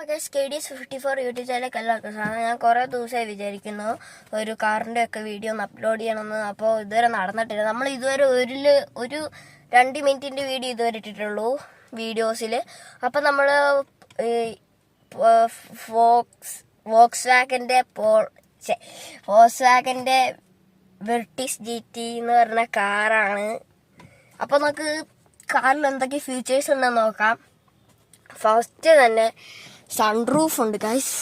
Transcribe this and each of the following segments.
KDS54 YouTube ചാനലിലേക്ക് എല്ലാവർക്കും സാധനം. ഞാൻ കുറേ ദിവസമായി വിചാരിക്കുന്നു ഒരു കാറിൻ്റെ ഒക്കെ വീഡിയോ ഒന്ന് അപ്ലോഡ് ചെയ്യണമെന്ന്. അപ്പോൾ ഇതുവരെ നടന്നിട്ടില്ല. നമ്മൾ ഇതുവരെ ഒരു 2 മിനിറ്റിൻ്റെ വീഡിയോ ഇതുവരെ ഇട്ടിട്ടുള്ളൂ വീഡിയോസിൽ. അപ്പം നമ്മൾ വോക്സ്വാഗൻ്റെ വെർട്ടിസ് GT എന്ന് പറഞ്ഞ കാറാണ്. അപ്പോൾ നമുക്ക് കാറിൽ എന്തൊക്കെ ഫീച്ചേഴ്സ് ഉണ്ടെന്ന് നോക്കാം. ഫസ്റ്റ് തന്നെ സൺറൂഫ് ഉണ്ട് ഗൈസ്,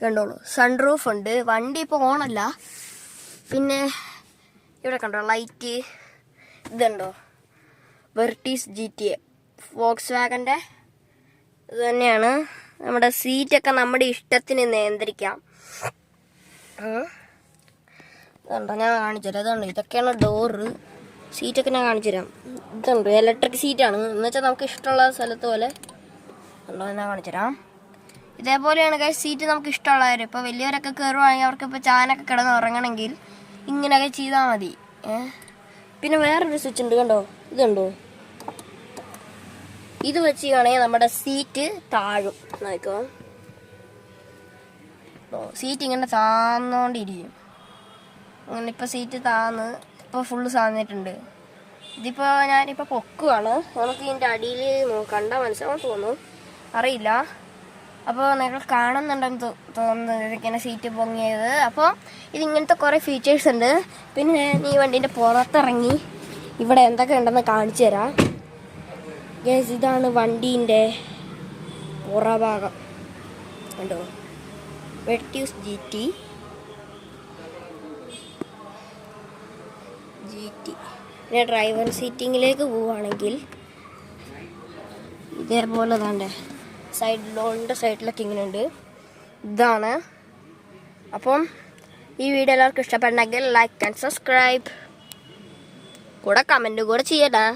കണ്ടോളൂ. സൺറൂഫ് ഉണ്ട്. വണ്ടി ഇപ്പോൾ ഓണല്ല. പിന്നെ ഇവിടെ കണ്ടോ ലൈറ്റ്, ഇതുണ്ടോ വെർട്ടീസ് GT വോക്സ്വാഗൻ്റെ ഇത് തന്നെയാണ്. നമ്മുടെ സീറ്റൊക്കെ നമ്മുടെ ഇഷ്ടത്തിന് നിയന്ത്രിക്കാം. ഇതുണ്ടോ, ഞാൻ കാണിച്ചുതരാം. ഇതുണ്ടോ, ഇതൊക്കെയാണ് ഡോറ്. സീറ്റൊക്കെ ഞാൻ കാണിച്ചുതരാം. ഇതുണ്ട് ഇലക്ട്രിക് സീറ്റാണ്. എന്നുവെച്ചാൽ നമുക്ക് ഇഷ്ടമുള്ള സ്ഥലത്ത് പോലെ ഉണ്ടോ ഞാൻ കാണിച്ചുതരാം. ഇതേപോലെയാണ് ഗൈസ് സീറ്റ് നമുക്ക് ഇഷ്ടമുള്ളവർ. ഇപ്പോൾ വലിയവരൊക്കെ കയറുവാണെങ്കിൽ അവർക്ക് ഇപ്പോൾ ചാനൊക്കെ കിടന്ന് ഉറങ്ങണമെങ്കിൽ ഇങ്ങനെയൊക്കെ ചെയ്താൽ മതി. പിന്നെ വേറൊരു സ്വിച്ച് ഉണ്ട്, കണ്ടോ, ഇതുണ്ടോ. ഇത് വെച്ച് ചെയ്യുകയാണെങ്കിൽ നമ്മുടെ സീറ്റ് താഴും. നോക്കോ, സീറ്റ് ഇങ്ങനെ താന്നോണ്ടിരിക്കും. അങ്ങനെ ഇപ്പോൾ സീറ്റ് താന്ന് ഇപ്പോൾ ഫുള്ള് താന്നിട്ടുണ്ട്. ഇതിപ്പോൾ ഞാനിപ്പോൾ പൊക്കുവാണ്. നമുക്ക് ഇതിൻ്റെ അടിയിൽ കണ്ടാൽ മനസ്സിലാവും തോന്നുന്നു, അറിയില്ല. അപ്പോൾ നിങ്ങൾ കാണുന്നുണ്ടെന്ന് തോന്നുന്നത് ഇതൊക്കെയാണ് സീറ്റ് പൊങ്ങിയത്. അപ്പോൾ ഇതിങ്ങനത്തെ കുറേ ഫീച്ചേഴ്സ് ഉണ്ട്. പിന്നെ ഞാൻ ഈ വണ്ടീൻ്റെ പുറത്തിറങ്ങി ഇവിടെ എന്തൊക്കെ ഉണ്ടെന്ന് കാണിച്ചു തരാം. ഗൈസ്, ഇതാണ് വണ്ടീൻ്റെ പുറഭാഗം, കണ്ടോ, വെർട്ടീസ് GT. പിന്നെ ഡ്രൈവർ സീറ്റിങ്ങിലേക്ക് പോവുകയാണെങ്കിൽ ഇതേപോലെ താണ്ടേ സൈഡിലോണ്ട് സൈഡിലൊക്കെ ഇങ്ങനെ ഉണ്ട്. ഇതാണ്. അപ്പം ഈ വീഡിയോ എല്ലാവർക്കും ഇഷ്ടപ്പെടണമെങ്കിൽ ലൈക്ക് ആൻഡ് സബ്സ്ക്രൈബ്, കൂടെ കമൻറ്റ് കൂടെ ചെയ്യടാ.